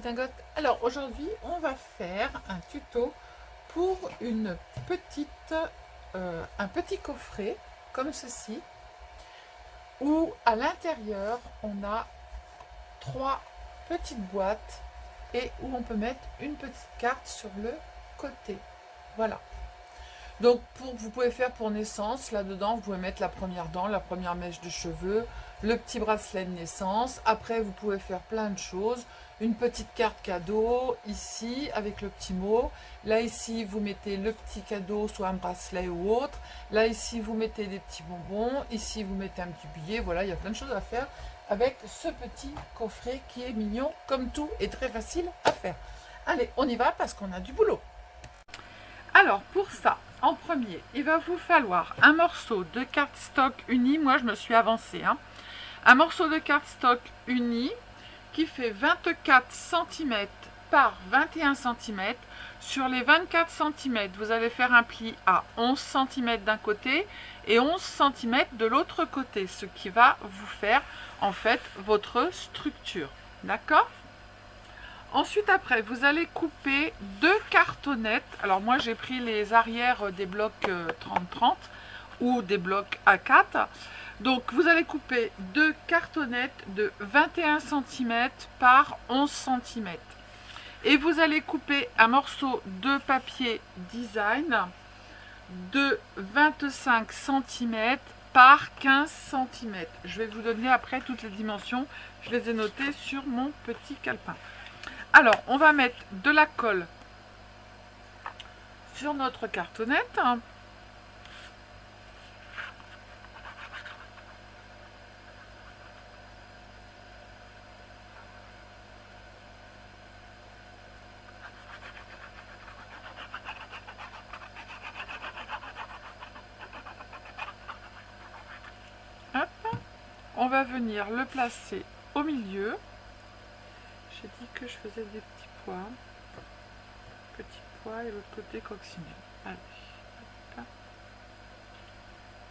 redingote. Alors aujourd'hui on va faire un tuto pour une petite, un petit coffret comme ceci où à l'intérieur on a trois petites boîtes et où on peut mettre une petite carte sur le côté. Voilà. Donc vous pouvez faire pour naissance, là-dedans vous pouvez mettre la première dent, la première mèche de cheveux, le petit bracelet de naissance. Après vous pouvez faire plein de choses. Une petite carte cadeau ici avec le petit mot. Là ici vous mettez le petit cadeau, soit un bracelet ou autre. Là ici vous mettez des petits bonbons. Ici vous mettez un petit billet. Voilà, il y a plein de choses à faire avec ce petit coffret qui est mignon comme tout et très facile à faire. Allez, on y va parce qu'on a du boulot. Alors pour ça, en premier, il va vous falloir un morceau de cardstock uni. Moi je me suis avancée, hein. Un morceau de cardstock uni qui fait 24 cm par 21 cm. Sur les 24 cm, vous allez faire un pli à 11 cm d'un côté et 11 cm de l'autre côté, ce qui va vous faire en fait votre structure. D'accord ? Ensuite, après, vous allez couper deux cartonnettes. Alors moi, j'ai pris les arrières des blocs 30-30 ou des blocs A4. Donc, vous allez couper deux cartonnettes de 21 cm par 11 cm. Et vous allez couper un morceau de papier design de 25 cm par 15 cm. Je vais vous donner après toutes les dimensions. Je les ai notées sur mon petit calepin. Alors, on va mettre de la colle sur notre cartonnette. Hop. On va venir le placer au milieu. J'ai dit que je faisais des petits pois. Petits pois et l'autre côté coccinelle. Allez. Hop.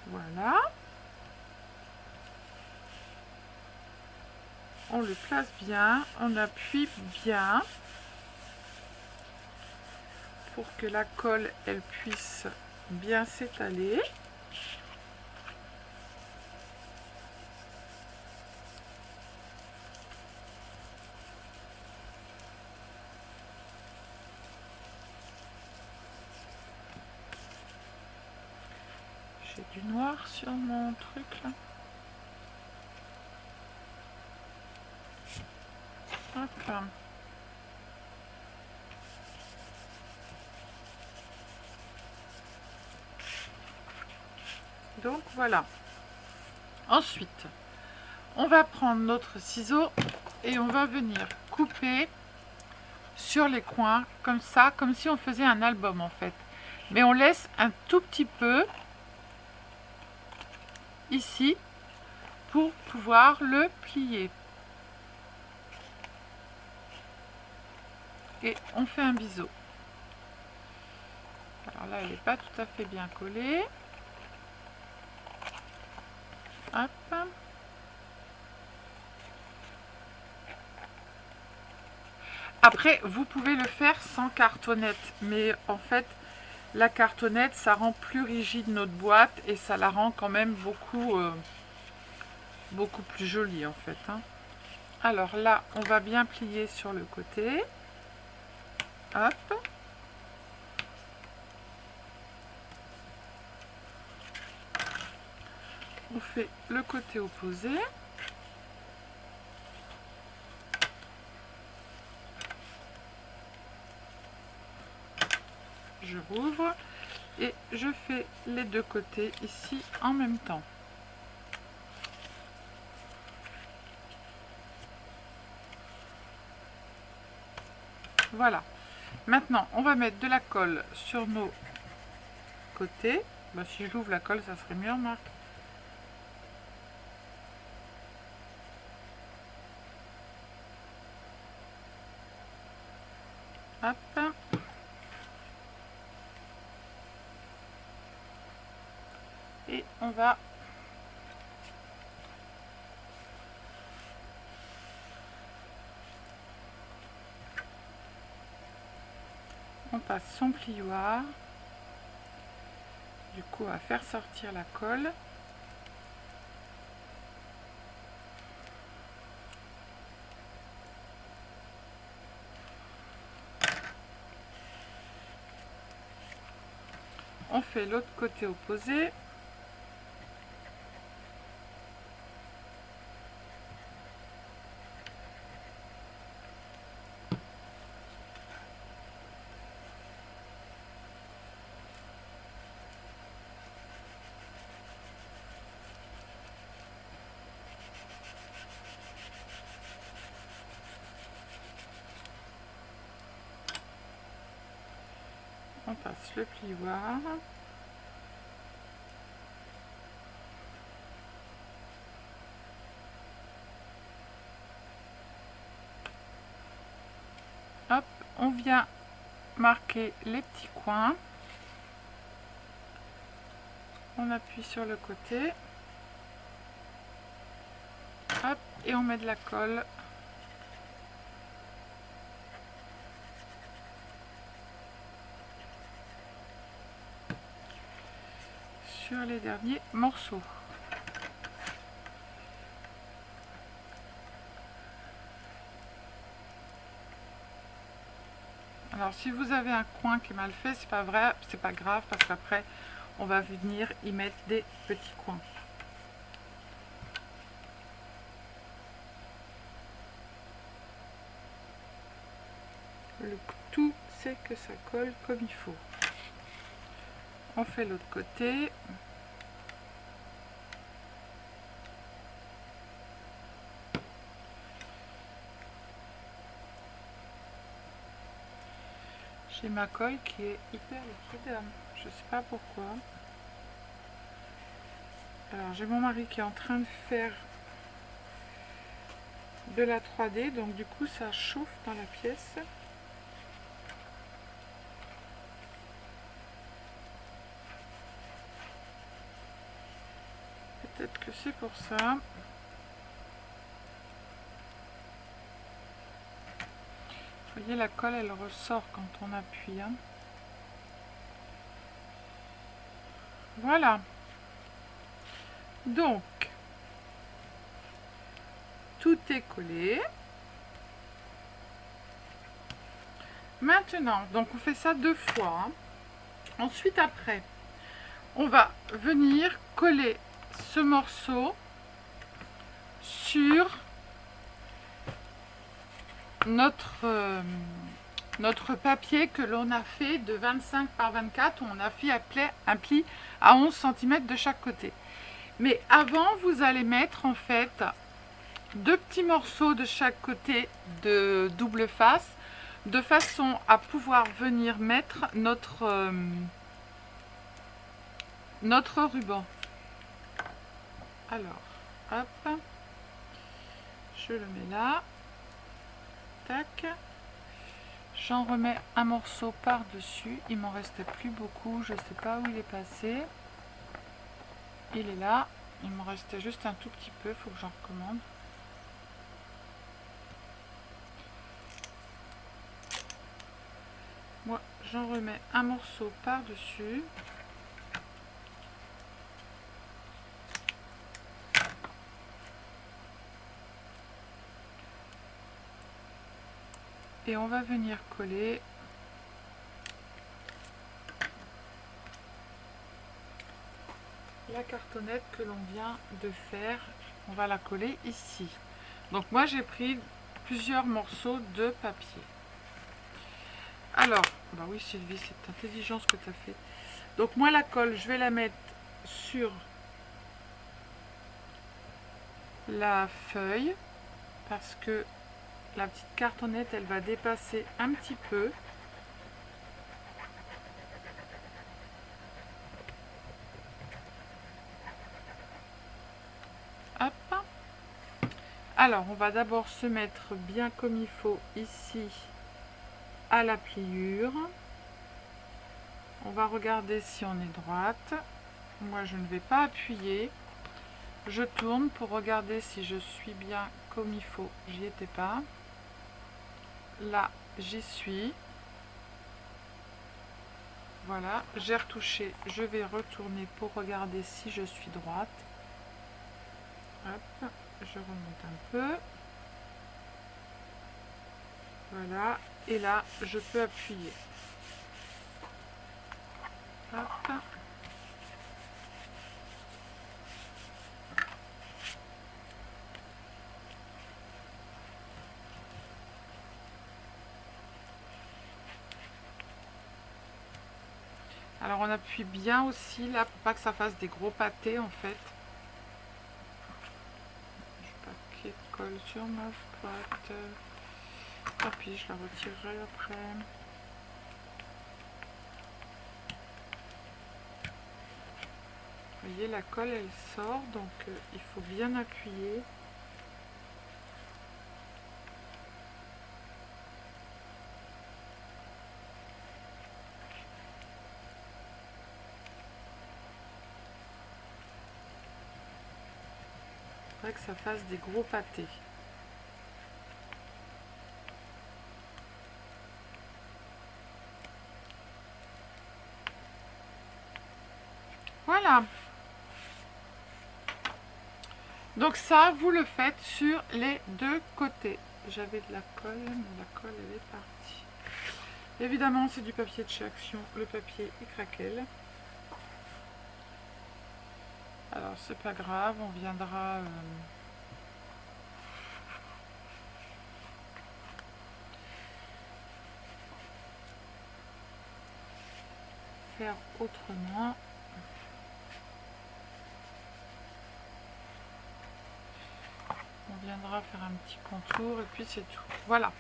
Voilà. On le place bien, on appuie bien pour que la colle elle puisse bien s'étaler. J'ai du noir sur mon truc là. Hop. Donc voilà. Ensuite, on va prendre notre ciseau et on va venir couper sur les coins comme ça, comme si on faisait un album en fait. Mais on laisse un tout petit peu ici pour pouvoir le plier. Et on fait un biseau. Alors là, elle n'est pas tout à fait bien collée. Hop. Après, vous pouvez le faire sans cartonnette, mais en fait, la cartonnette, ça rend plus rigide notre boîte et ça la rend quand même beaucoup plus jolie en fait, hein. Alors là, on va bien plier sur le côté. Hop. On fait le côté opposé. Je rouvre et je fais les deux côtés ici en même temps. Voilà. Maintenant, on va mettre de la colle sur nos côtés. Bah, si je l'ouvre la colle, ça serait mieux, Marc. Hop. Et on va On passe son plioir. Du coup, on va faire sortir la colle. On fait l'autre côté opposé. On passe le plioir. Hop, on vient marquer les petits coins. On appuie sur le côté. Hop, et on met de la colle. Sur les derniers morceaux. Alors si vous avez un coin qui est mal fait, c'est pas vrai, c'est pas grave parce qu'après on va venir y mettre des petits coins. Le tout c'est que ça colle comme il faut. On fait l'autre côté. J'ai ma colle qui est hyper liquide, je sais pas pourquoi. Alors j'ai mon mari qui est en train de faire de la 3D, donc du coup ça chauffe dans la pièce. Peut-être que c'est pour ça. Vous voyez, la colle elle ressort quand on appuie. Hein. Voilà. Donc, tout est collé. Maintenant, donc on fait ça 2 fois. Hein. Ensuite, après, on va venir coller ce morceau sur notre papier que l'on a fait de 25 par 24, où on a fait un pli à 11 cm de chaque côté. Mais avant, vous allez mettre en fait 2 petits morceaux de chaque côté de double face, de façon à pouvoir venir mettre notre ruban. Alors, hop, je le mets là, tac, j'en remets un morceau par dessus, il m'en restait plus beaucoup, je sais pas où il est passé, il est là, il m'en restait juste un tout petit peu, il faut que j'en recommande. Moi j'en remets un morceau par dessus. Et on va venir coller la cartonnette que l'on vient de faire. On va la coller ici. Donc moi j'ai pris plusieurs morceaux de papier. Alors, bah oui Sylvie, c'est intelligent ce que tu as fait. Donc moi la colle, je vais la mettre sur la feuille parce que la petite cartonnette elle va dépasser un petit peu. Hop. Alors on va d'abord se mettre bien comme il faut ici à la pliure. On va regarder si on est droite. Moi je ne vais pas appuyer. Je tourne pour regarder si je suis bien comme il faut. J'y étais pas. Là, j'y suis. Voilà, j'ai retouché, je vais retourner pour regarder si je suis droite. Hop, je remonte un peu. Voilà, et là, je peux appuyer. Hop. Alors on appuie bien aussi là pour pas que ça fasse des gros pâtés en fait. Je paquet colle sur ma boîte. Et puis je la retirerai après. Vous voyez, la colle elle sort, donc il faut bien appuyer. Faudrait que ça fasse des gros pâtés. Voilà. Donc ça, vous le faites sur les deux côtés. J'avais de la colle, mais la colle elle est partie. Évidemment, c'est du papier de chez Action. Le papier il craquelle. Alors c'est pas grave, on viendra faire autrement. On viendra faire un petit contour et puis c'est tout. Voilà.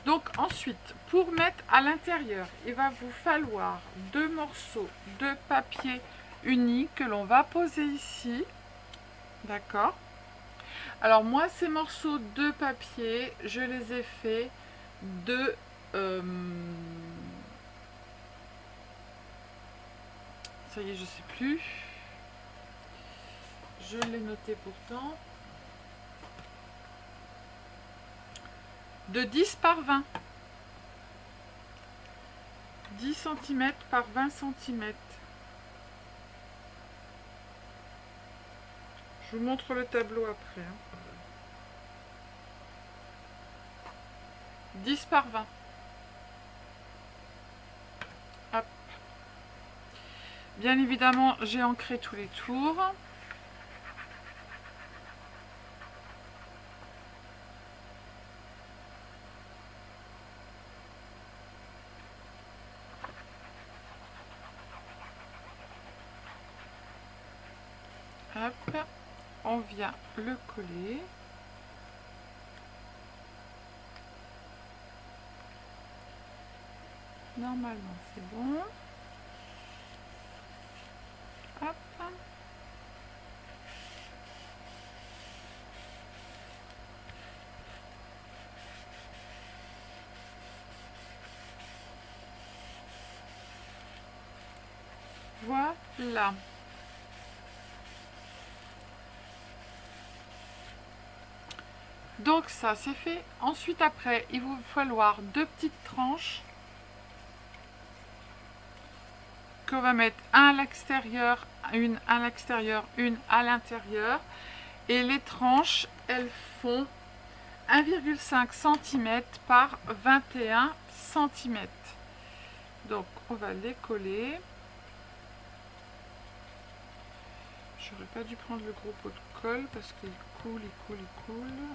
Donc ensuite, pour mettre à l'intérieur, il va vous falloir 2 morceaux de papier uni que l'on va poser ici. D'accord? Alors moi, ces morceaux de papier, je les ai faits de... ça y est, je sais plus. Je l'ai noté pourtant. De 10 par 20. 10 cm par 20 cm. Je vous montre le tableau après. 10 par 20. Hop. Bien évidemment, j'ai ancré tous les tours. Hop, on vient le coller. Normalement, c'est bon. Hop. Voilà. Donc ça c'est fait. Ensuite après, il va vous falloir 2 petites tranches qu'on va mettre un à l'extérieur, une à l'extérieur, une à l'intérieur. Et les tranches, elles font 1,5 cm par 21 cm. Donc on va les coller. J'aurais pas dû prendre le gros pot de colle parce qu'il coule, il coule, il coule.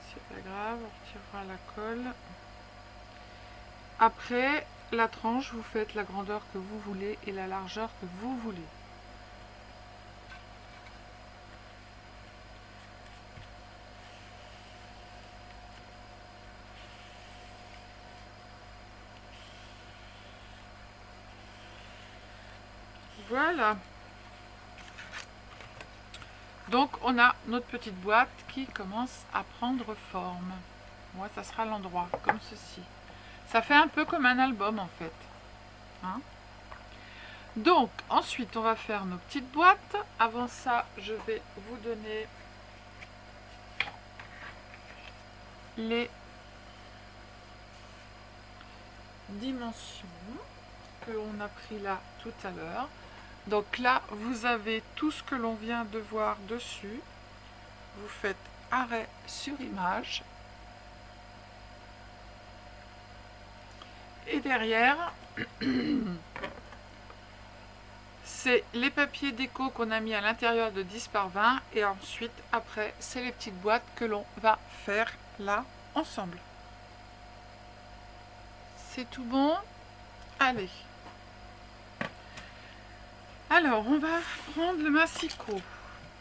C'est pas grave, on retirera la colle. Après la tranche, vous faites la grandeur que vous voulez et la largeur que vous voulez. Voilà. Donc on a notre petite boîte qui commence à prendre forme. Moi, ça sera l'endroit comme ceci. Ça fait un peu comme un album en fait. Hein? Donc ensuite, on va faire nos petites boîtes. Avant ça, je vais vous donner les dimensions qu'on a pris là tout à l'heure. Donc là, vous avez tout ce que l'on vient de voir dessus. Vous faites arrêt sur image. Et derrière, c'est les papiers déco qu'on a mis à l'intérieur de 10 par 20. Et ensuite, après, c'est les petites boîtes que l'on va faire là ensemble. C'est tout bon? Allez. Alors, on va prendre le massicot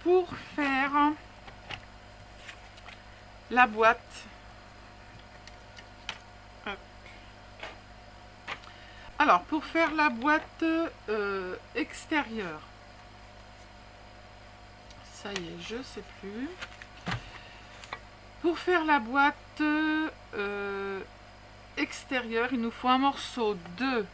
pour faire la boîte. Alors, pour faire la boîte extérieure, ça y est, je sais plus. Pour faire la boîte extérieure, il nous faut un morceau de...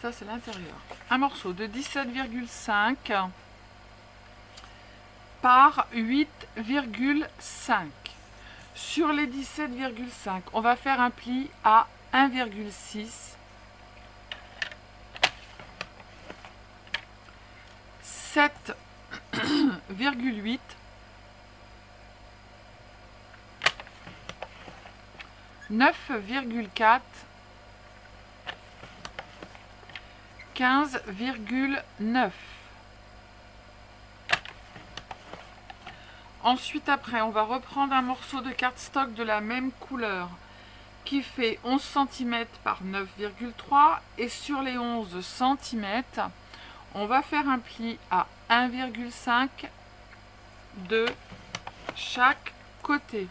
Ça, c'est l'intérieur. Un morceau de 17,5 par 8,5. Sur les 17,5, on va faire un pli à 1,6, 7,8, 9,4, 15,9. Ensuite, après, on va reprendre un morceau de cardstock de la même couleur qui fait 11 cm par 9,3 et sur les 11 cm, on va faire un pli à 1,5 de chaque côté.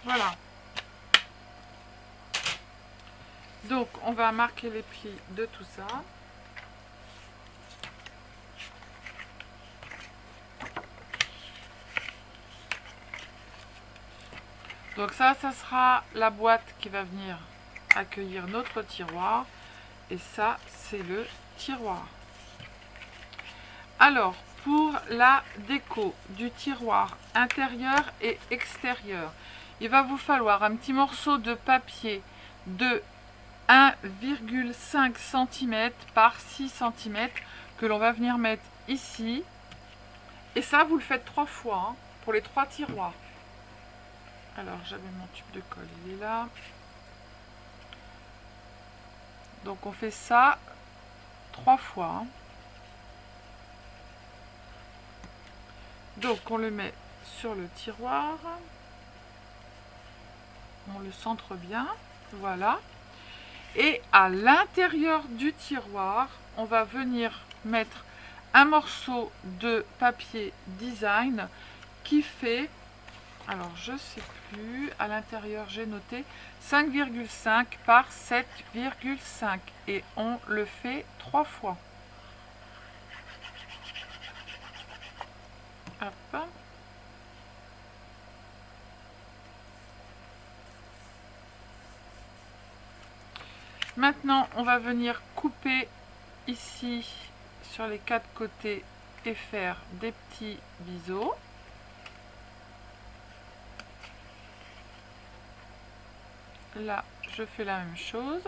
Voilà. Donc, on va marquer les plis de tout ça. Donc ça sera la boîte qui va venir accueillir notre tiroir. Et ça, c'est le tiroir. Alors, pour la déco du tiroir intérieur et extérieur, il va vous falloir un petit morceau de papier de 1,5 cm par 6 cm que l'on va venir mettre ici. Et ça, vous le faites 3 fois hein, pour les 3 tiroirs. Alors, j'avais mon tube de colle, il est là. Donc, on fait ça 3 fois. Hein. Donc, on le met sur le tiroir. On le centre bien. Voilà. Et à l'intérieur du tiroir, on va venir mettre un morceau de papier design qui fait, alors je sais plus, à l'intérieur j'ai noté 5,5 par 7,5 et on le fait 3 fois. Hop. Maintenant, on va venir couper ici sur les 4 côtés et faire des petits biseaux. Là, je fais la même chose.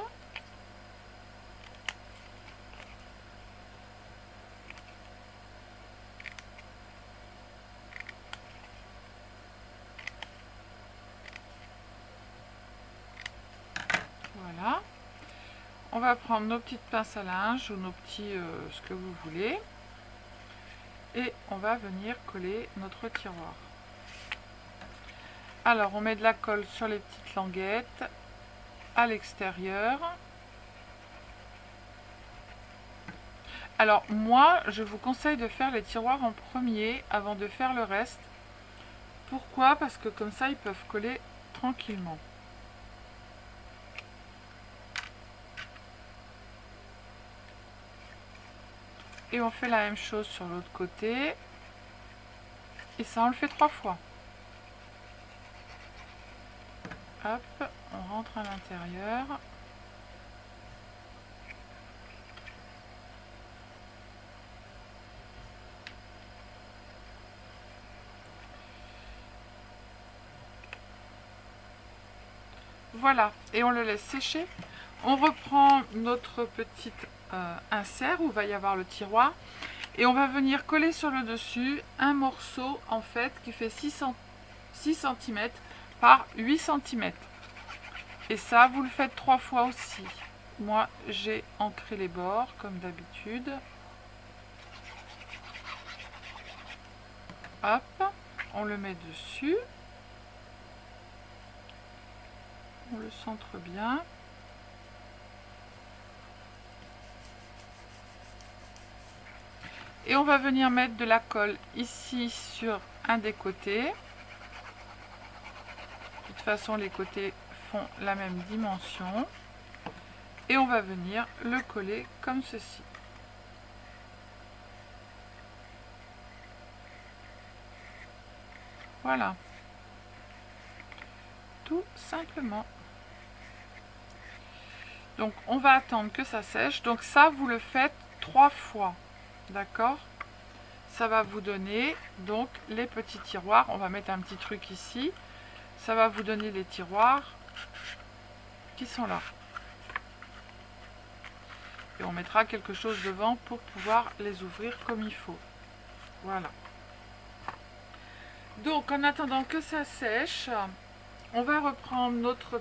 Voilà. On va prendre nos petites pinces à linge ou nos petits, ce que vous voulez. Et on va venir coller notre tiroir. Alors, on met de la colle sur les petites languettes à l'extérieur. Alors, moi, je vous conseille de faire les tiroirs en premier avant de faire le reste. Pourquoi? Parce que comme ça, ils peuvent coller tranquillement. Et on fait la même chose sur l'autre côté. Et ça, on le fait 3 fois. Hop, on rentre à l'intérieur. Voilà, et on le laisse sécher. On reprend notre petite insert où va y avoir le tiroir. Et on va venir coller sur le dessus un morceau en fait qui fait 6 cm par 8 cm. Et ça, vous le faites 3 fois aussi. Moi, j'ai ancré les bords comme d'habitude. Hop, on le met dessus. On le centre bien. Et on va venir mettre de la colle ici sur un des côtés. De toute façon, les côtés font la même dimension. Et on va venir le coller comme ceci. Voilà. Tout simplement. Donc on va attendre que ça sèche. Donc ça, vous le faites 3 fois. D'accord? Ça va vous donner donc les petits tiroirs. On va mettre un petit truc ici. Ça va vous donner les tiroirs qui sont là. Et on mettra quelque chose devant pour pouvoir les ouvrir comme il faut. Voilà. Donc en attendant que ça sèche, on va reprendre notre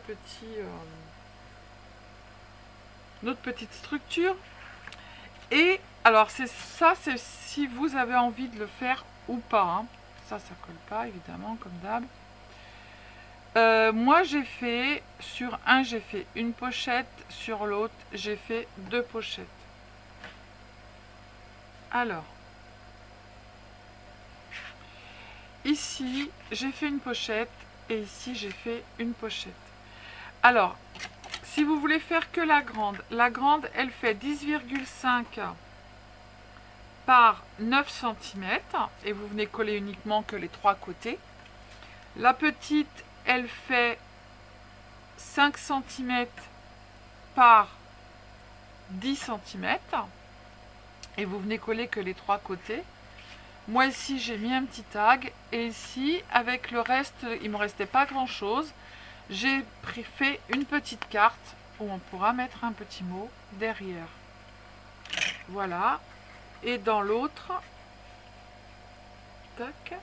petite structure. Et alors c'est si vous avez envie de le faire ou pas. Hein. Ça colle pas évidemment comme d'hab. Moi j'ai fait sur un, j'ai fait une pochette, sur l'autre j'ai fait 2 pochettes. Alors ici j'ai fait une pochette et ici j'ai fait une pochette. Alors si vous voulez faire que la grande elle fait 10,5 par 9 cm et vous venez coller uniquement que les 3 côtés. La petite elle fait 5 cm par 10 cm et vous venez coller que les 3 côtés. Moi ici j'ai mis un petit tag et ici avec le reste il me restait pas grand chose. J'ai fait une petite carte où on pourra mettre un petit mot derrière. Voilà. Et dans l'autre, tac.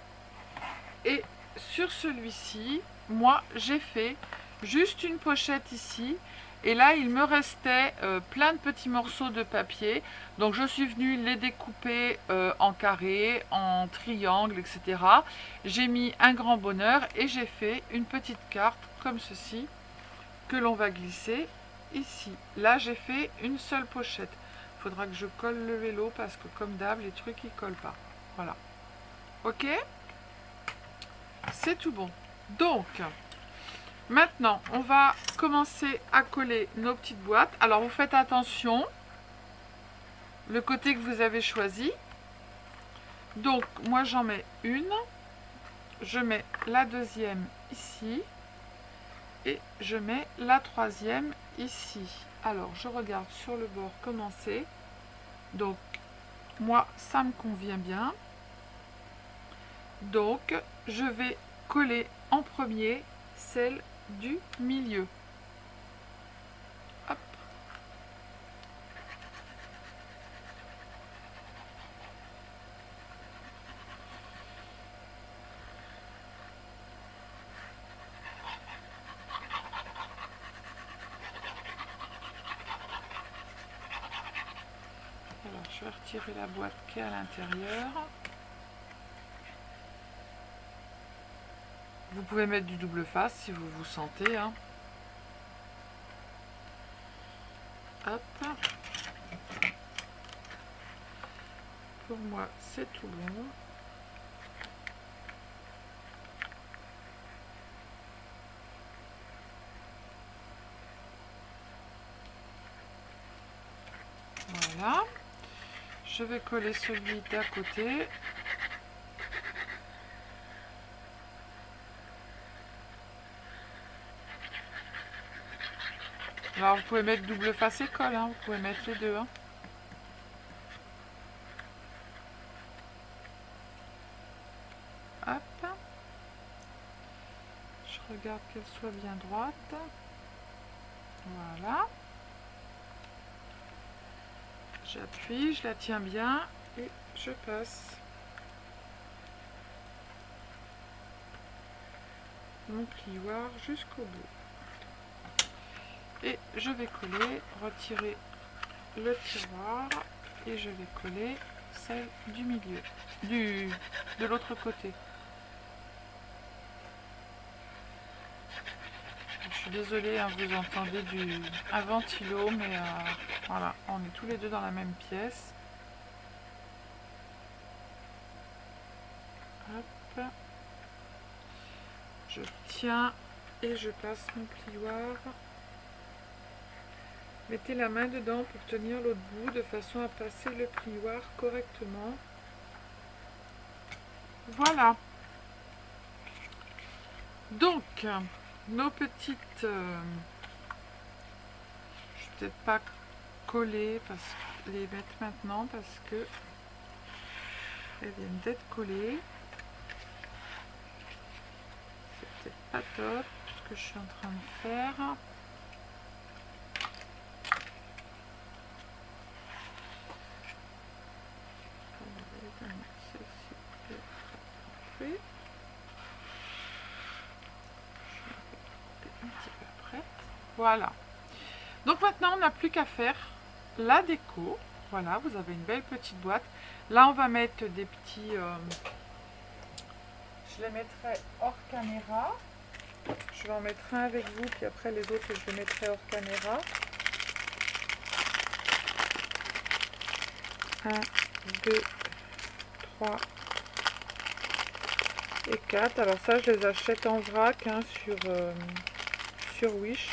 Et sur celui-ci, moi j'ai fait juste une pochette ici. Et là, il me restait plein de petits morceaux de papier. Donc, je suis venue les découper en carré, en triangle, etc. J'ai mis un grand bonheur et j'ai fait une petite carte comme ceci que l'on va glisser ici. Là, j'ai fait une seule pochette. Il faudra que je colle le vélo parce que comme d'hab, les trucs, ils collent pas. Voilà. Ok? C'est tout bon. Donc... maintenant, on va commencer à coller nos petites boîtes. Alors, vous faites attention, le côté que vous avez choisi. Donc, moi, j'en mets une. Je mets la deuxième ici. Et je mets la troisième ici. Alors, je regarde sur le bord comment c'est. Donc, moi, ça me convient bien. Donc, je vais coller en premier celle du milieu. Hop. Alors, je vais retirer la boîte qui est à l'intérieur. Vous pouvez mettre du double face si vous vous sentez. Hein. Hop. Pour moi, c'est tout bon. Voilà. Je vais coller celui d'à côté. Alors, vous pouvez mettre double face et colle. Hein. Vous pouvez mettre les deux. Hein. Hop. Je regarde qu'elle soit bien droite. Voilà. J'appuie, je la tiens bien et je passe mon plioir jusqu'au bout. Et je vais coller, retirer le tiroir et je vais coller celle du milieu, de l'autre côté. Je suis désolée, hein, vous entendez un ventilo, mais voilà, on est tous les deux dans la même pièce. Hop. Je tiens et je passe mon plioir. Mettez la main dedans pour tenir l'autre bout de façon à passer le plioir correctement. Voilà. Donc, nos petites... je ne vais peut-être pas coller, les mettre maintenant parce que elles viennent d'être collées. C'est peut-être pas top ce que je suis en train de faire. Voilà. Donc maintenant, on n'a plus qu'à faire la déco. Voilà, vous avez une belle petite boîte. Là, on va mettre des petits... je les mettrai hors caméra. Je vais en mettre un avec vous, puis après les autres, je les mettrai hors caméra. 1, 2, 3 et 4. Alors ça, je les achète en vrac hein, sur Wish.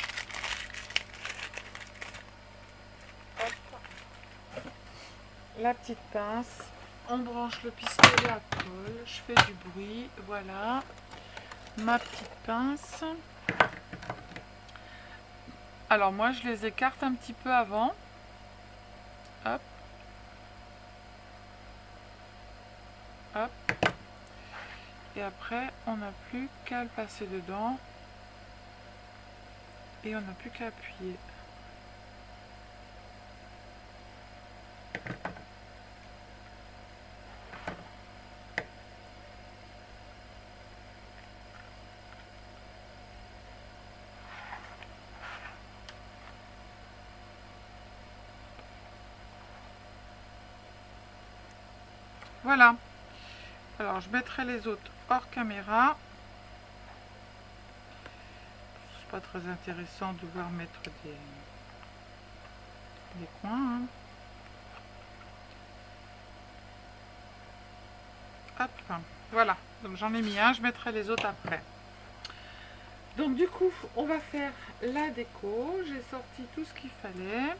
La petite pince, on branche le pistolet à colle, je fais du bruit, voilà, ma petite pince. Alors moi je les écarte un petit peu avant, hop, hop, et après on n'a plus qu'à le passer dedans, et on n'a plus qu'à appuyer. Voilà. Alors je mettrai les autres hors caméra. C'est pas très intéressant de devoir mettre des coins. Hein. Hop, voilà. Donc j'en ai mis un, je mettrai les autres après. Donc du coup, on va faire la déco. J'ai sorti tout ce qu'il fallait.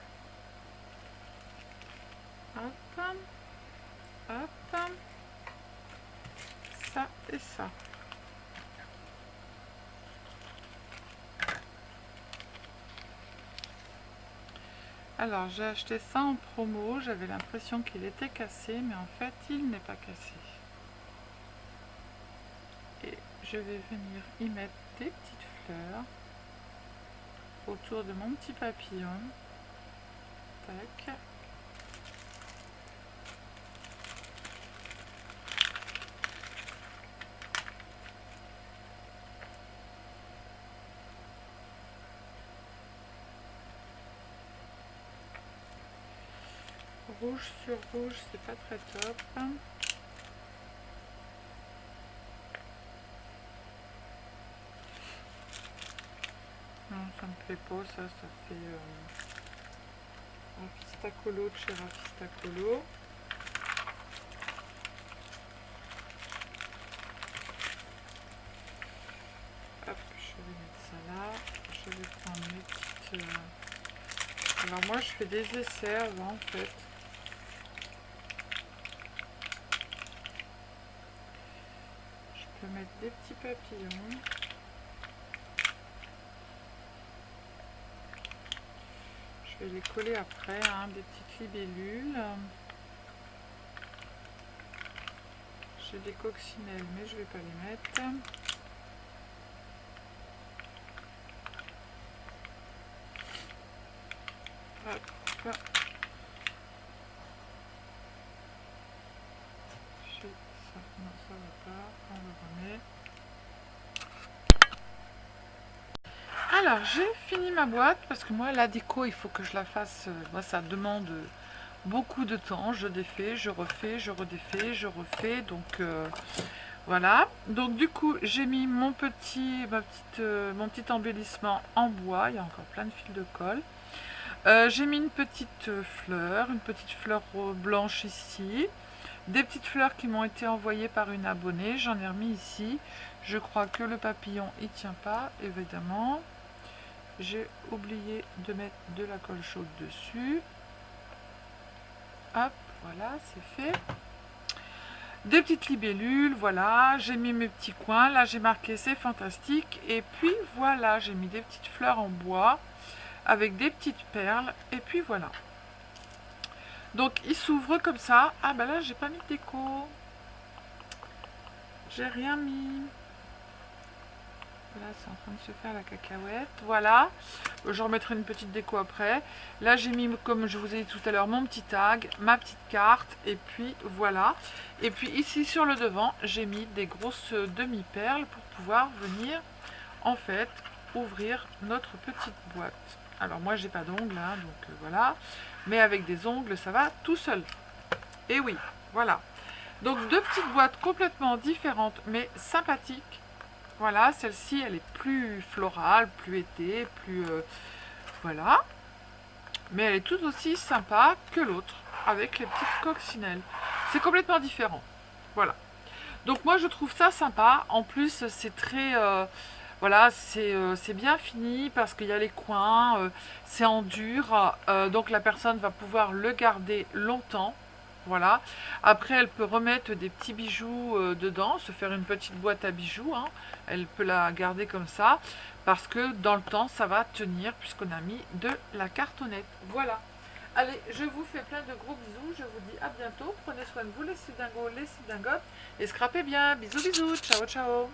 Hop, hop, ça et ça. Alors j'ai acheté ça en promo, j'avais l'impression qu'il était cassé, mais en fait il n'est pas cassé. Et je vais venir y mettre des petites fleurs autour de mon petit papillon. Tac. Rouge sur rouge, c'est pas très top. Non, ça me plaît pas, ça fait Rafistacolo de chez Rafistacolo. Hop, je vais mettre ça là. Je vais prendre mes petites... Alors moi, je fais des essais avant, en fait. Je peux mettre des petits papillons. Je vais les coller après, hein, des petites libellules. J'ai des coccinelles, mais je ne vais pas les mettre. Hop. Non, ça va pas. On le remet. Alors, j'ai fini ma boîte parce que moi, la déco, il faut que je la fasse. Moi, ça demande beaucoup de temps. Je défais, je refais, je redéfais, je refais. Donc, voilà. Donc, du coup, j'ai mis mon petit embellissement en bois. Il y a encore plein de fils de colle. J'ai mis une petite fleur blanche ici. Des petites fleurs qui m'ont été envoyées par une abonnée. J'en ai remis ici. Je crois que le papillon, il tient pas, évidemment. J'ai oublié de mettre de la colle chaude dessus. Hop, voilà, c'est fait. Des petites libellules, voilà. J'ai mis mes petits coins. Là, j'ai marqué c'est fantastique. Et puis, voilà, j'ai mis des petites fleurs en bois avec des petites perles. Et puis, voilà. Donc, il s'ouvre comme ça. Ah, ben là, j'ai pas mis de déco. J'ai rien mis. Là, c'est en train de se faire la cacahuète. Voilà. Je remettrai une petite déco après. Là, j'ai mis, comme je vous ai dit tout à l'heure, mon petit tag, ma petite carte. Et puis, voilà. Et puis, ici, sur le devant, j'ai mis des grosses demi-perles pour pouvoir venir, en fait, ouvrir notre petite boîte. Alors, moi, j'ai pas d'ongles, hein, donc voilà. Mais avec des ongles, ça va tout seul. Et oui, voilà. Donc, deux petites boîtes complètement différentes, mais sympathiques. Voilà, celle-ci, elle est plus florale, plus été, plus... voilà. Mais elle est tout aussi sympa que l'autre, avec les petites coccinelles. C'est complètement différent. Voilà. Donc moi, je trouve ça sympa. En plus, c'est très... voilà, c'est bien fini parce qu'il y a les coins. C'est en dur. Donc la personne va pouvoir le garder longtemps. Voilà. Après, elle peut remettre des petits bijoux dedans, se faire une petite boîte à bijoux. Hein. Elle peut la garder comme ça, parce que dans le temps, ça va tenir, puisqu'on a mis de la cartonnette. Voilà. Allez, je vous fais plein de gros bisous. Je vous dis à bientôt. Prenez soin de vous, les sudingos, les sudingotes. Et scrapez bien. Bisous, bisous. Ciao, ciao.